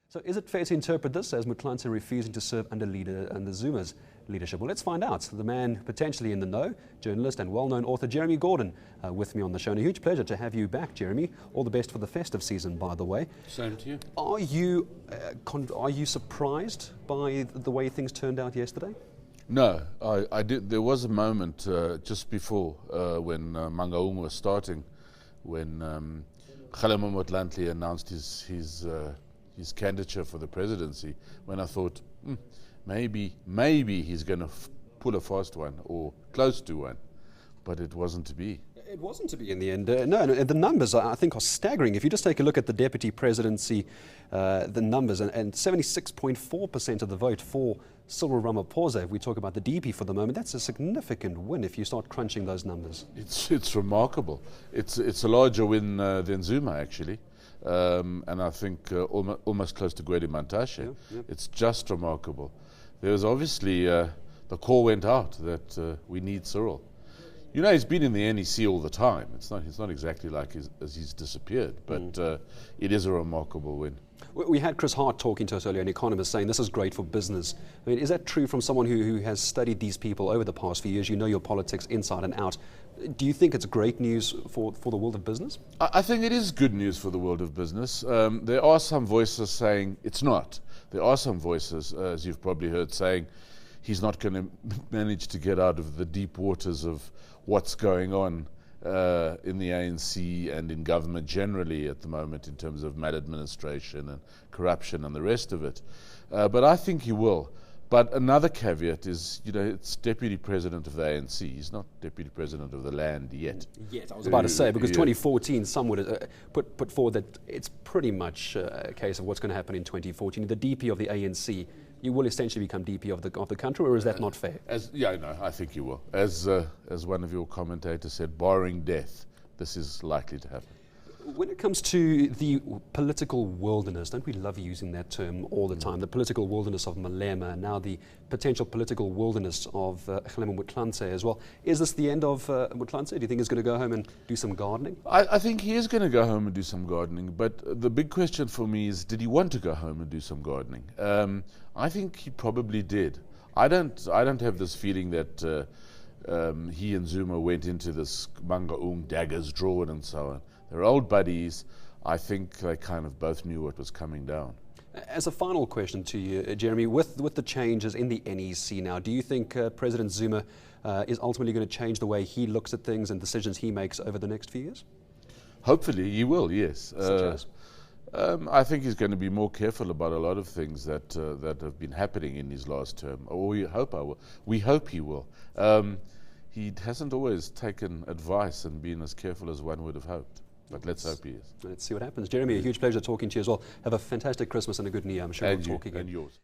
So is it fair to interpret this as Motlanthe refusing to serve under Zuma's leadership? Well, let's find out. The man potentially in the know, journalist and well-known author Jeremy Gordin, with me on the show. And a huge pleasure to have you back, Jeremy. All the best for the festive season, by the way. Same to you. Are you surprised by the way things turned out yesterday? No, I did. There was a moment just before when Mangaung was starting, when Motlanthe announced his candidature for the presidency, when I thought, maybe he's going to pull a fast one or close to one, but it wasn't to be. It wasn't to be in the end. No, and the numbers, I think, are staggering. If you just take a look at the deputy presidency, the numbers, and 76.4% of the vote for Cyril Ramaphosa, if we talk about the DP for the moment, that's a significant win if you start crunching those numbers. It's remarkable. It's a larger win than Zuma, actually. And I think almost close to Gwede Mantashe. Yeah. It's just remarkable. There was obviously, the call went out that we need Cyril. You know, he's been in the NEC all the time. It's not exactly like he's disappeared, but it is a remarkable win. We had Chris Hart talking to us earlier, an economist, saying this is great for business. I mean, is that true from someone who has studied these people over the past few years? You know your politics inside and out. Do you think it's great news for the world of business? I think it is good news for the world of business. There are some voices saying it's not. There are some voices, as you've probably heard, saying he's not going to manage to get out of the deep waters of what's going on in the ANC and in government generally at the moment in terms of maladministration and corruption and the rest of it. But I think he will. But another caveat is, you know, it's deputy president of the ANC. He's not deputy president of the land yet. Yet, I was about to say, because 2014, some would put forward that it's pretty much a case of what's going to happen in 2014. The DP of the ANC, you will essentially become DP of the country, or is that not fair? I think you will. As one of your commentators said, barring death, this is likely to happen. When it comes to the political wilderness, don't we love using that term all the time? The political wilderness of Malema, and now the potential political wilderness of Motlanthe as well. Is this the end of Motlanthe? Do you think he's going to go home and do some gardening? I think he is going to go home and do some gardening, but the big question for me is, did he want to go home and do some gardening? I think he probably did. I don't have this feeling that he and Zuma went into this Mangaung daggers drawn and so on. They're old buddies. I think they kind of both knew what was coming down. As a final question to you, Jeremy, with the changes in the NEC now, do you think President Zuma is ultimately going to change the way he looks at things and decisions he makes over the next few years? Hopefully he will, yes. Such as? I think he's going to be more careful about a lot of things that have been happening in his last term. Or we hope he will. He hasn't always taken advice and been as careful as one would have hoped. But let's hope he is. Let's see what happens. Jeremy, a huge pleasure talking to you as well. Have a fantastic Christmas and a good New Year. I'm sure we'll talk again. And yours.